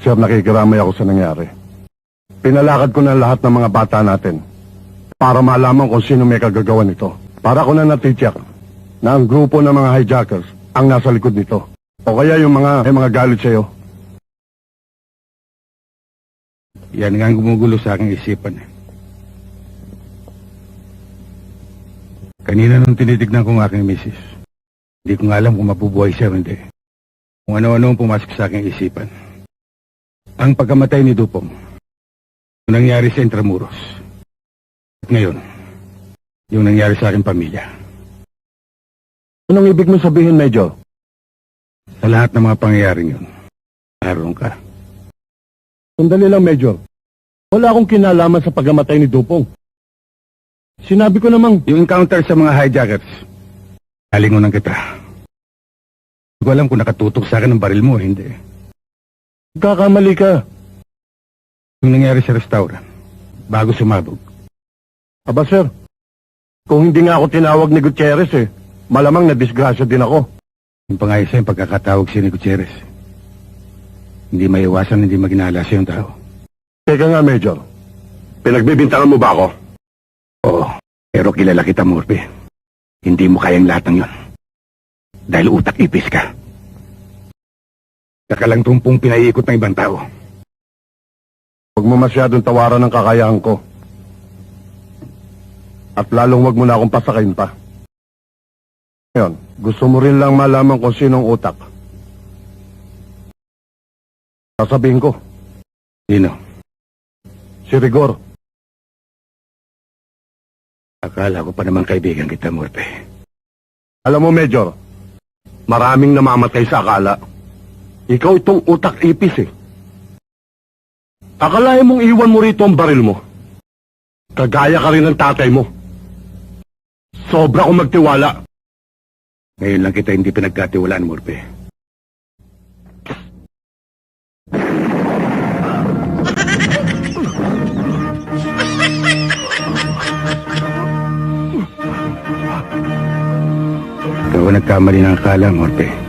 Sir, nakikiramay ako sa nangyari. Pinalakad ko na lahat ng mga bata natin para malaman kung sino may kagagawa nito. Para ko na natitiyak na ang grupo ng mga hijackers ang nasa likod nito. O kaya yung may mga galit sa'yo. Yan nga ang gumugulo sa aking isipan. Kanina nung tinitignan ko ang aking misis, hindi ko nga alam kung mabubuhay siya o hindi. Kung ano-ano ang pumasok sa aking isipan. Ang pagkamatay ni Dupong, yung nangyari sa Intramuros. At ngayon, yung nangyari sa aking pamilya. Anong ibig mong sabihin, Major? Sa lahat ng mga pangyayaring yun, naroon ka. Sandali lang, Major. Wala akong kinalaman sa pagkamatay ni Dupong. Sinabi ko namang... Yung encounter sa mga hijackers, nalingunan kita. Hindi ko alam kung nakatutok sa akin ng baril mo o hindi. Kakamali ka. Yung nangyari sa restaurant, bago sumabog. Aba, sir. Kung hindi nga ako tinawag ni Gutierrez malamang na-disgrasya din ako. Yung pangayos yung pagkakatawag siya ni Gutierrez. Hindi maiwasan, hindi maginala siya yung tao. Teka nga, Major. Pinagbibintangan mo ba ako? Oo, pero kilala kita, Murphy. Hindi mo kayang lahat ng yun. Dahil utak-ipis ka. Kakalang tumpong pinaiikot ng ibang tao. Huwag mo masyadong tawaran ng kakayahan ko. At lalong wag mo na akong pasakayin pa. Ngayon, gusto mo rin lang malaman kung sinong utak. Sasabihin ko. Sino? Si Rigor. Akala ko pa naman kaibigan kita, Murphy. Alam mo, Major, maraming namamatay sa akala. Ikaw itong utak-ipis Akalain mong iwan mo rito ang baril mo. Kagaya ka rin ng tatay mo. Sobra kong magtiwala. Ngayon lang kita hindi pinagkatiwalaan, Murphy. Ikaw ang nagkamali ng akala, Murphy.